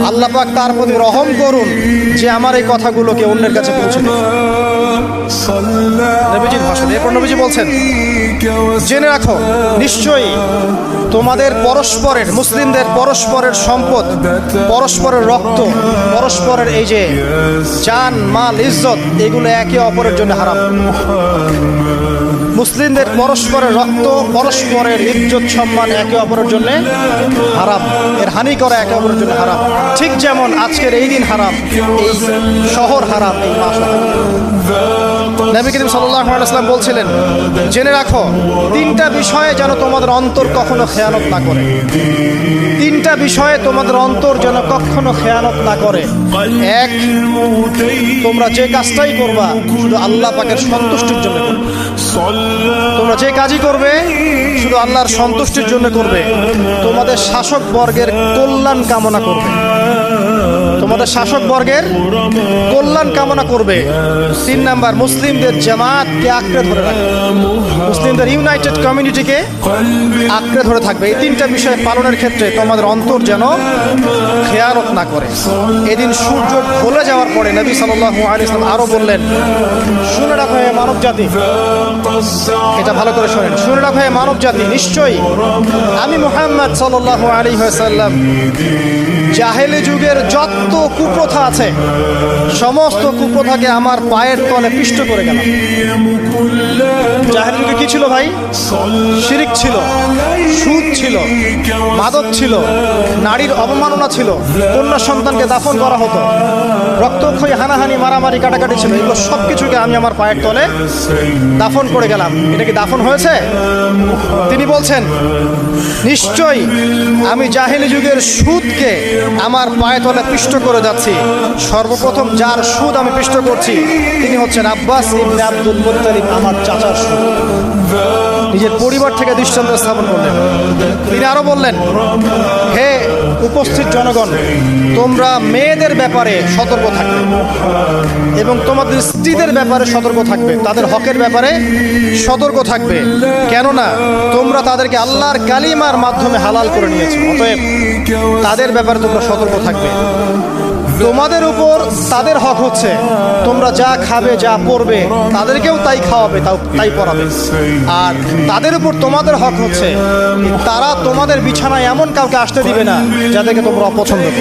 আল্লাহ পাক তার প্রতি রহম করুন যে আমার এই কথাগুলোকে অন্যের কাছে পৌঁছে দেয়। নবীজির ভাষণ। এরপর নবীজি বলছেন, জেনে রাখো নিশ্চয়ই তোমাদের পরস্পরের, মুসলিমদের পরস্পরের সম্পদ, পরস্পরের রক্ত, পরস্পরের এই যে জান মাল ইজ্জত, এগুলো একে অপরের জন্য হারাম। মুসলিমদের পরস্পরের রক্ত, পরস্পরের ইজ্জত সম্মান একে অপরের জন্য হারাম, এর হানি করা একে অপরের জন্য হারাম। ঠিক যেমন আজকের এই দিন হারাম, এই শহর হারাম, এই মাস হারাম। নবী করিম সাল্লাল্লাহু আলাইহি ওয়াসাল্লাম বলছিলেন, জেনে রাখো তিনটা বিষয়ে যেন তোমাদের অন্তর কখনো খেয়ানত না করে। তিনটা বিষয়ে তোমাদের অন্তর যেন কখনো খেয়ানত না করে। এক, তোমরা যে কাজটাই করবা শুধু আল্লাহ পাকের সন্তুষ্টির জন্য করবে। তোমরা যে কাজই করবে শুধু আল্লাহর সন্তুষ্টির জন্য করবে। তোমাদের শাসক বর্গের কল্যাণ কামনা করবে। তোমাদের শাসক বর্গের কল্যাণ কামনা করবে। 3 নাম্বার, মুসলিমদের জামাতকে আঁকড়ে ধরে রাখবে। মুসলিমদের ইউনাইটেড কমিউনিটিকে আঁকড়ে ধরে থাকবে। এই তিনটা বিষয় পালনের ক্ষেত্রে তোমাদের অন্তর যেন খেয়ানত না করে। এদিন সূর্য ঢলে যাওয়ার পরে নবী সাল্লাল্লাহু আলাইহি ওয়াসাল্লাম আরো বললেন, শুনে রাখো হে মানব জাতি, এটা ভালো করে শোনেন, শুনে রাখো হে মানব জাতি, নিশ্চয়ই আমি মুহাম্মদ সাল্লাল্লাহু আলাইহি ওয়াসাল্লাম জাহেলি যুগের যত কুপ্রথা আছে সমস্ত কুপ্রথাকে আমার পায়ের তলে পিষ্ট করে গেলাম। জাহেলি যুগে কি ছিল ভাই? শিরিক ছিল, সুদ ছিল, মাদক ছিল, নারীর অবমাননা ছিল, কন্যা সন্তানকে দাফন করা হতো, রক্তক্ষয়ী, হানাহানি, মারামারি, কাটাকাটি ছিল। এগুলো সব কিছুকে আমি আমার পায়ের তলে দাফন করে গেলাম। এটা কি দাফন হয়েছে? তিনি বলছেন, নিশ্চয়ই আমি জাহেলি যুগের সুদকে আমার পায়ে তলে পিষ্ট করে যাচ্ছি। সর্বপ্রথম যার সুদ আমি পিষ্ট করছি তিনি হচ্ছেন আব্বাস ইবনে আব্দুল মুত্তালিব, আমার চাচার সুদ। নিজের পরিবার থেকে দৃষ্টান্ত স্থাপন করলেন। তিনি আরো বললেন, হে উপস্থিত জনগণ, তোমরা মেয়েদের ব্যাপারে সতর্ক থাকবে এবং তোমাদের স্ত্রীদের ব্যাপারে সতর্ক থাকবে, তাদের হকের ব্যাপারে সতর্ক থাকবে, কেননা তোমরা তাদেরকে আল্লাহর কালিমার মাধ্যমে হালাল করে নিয়েছো। অতএব তাদের ব্যাপারে তোমরা সতর্ক থাকবে। তোমাদের উপর তাদের হক হচ্ছে তোমরা যা খাবে, যা পরবে, তাদেরকেও তাই খাওয়াবে, তাই পরাবে। আর তাদের উপর তোমাদের হক হচ্ছে তারা তোমাদের বিছানায় এমন কাউকে আসতে দিবে না যাদেরকে তোমরা অপছন্দ করো।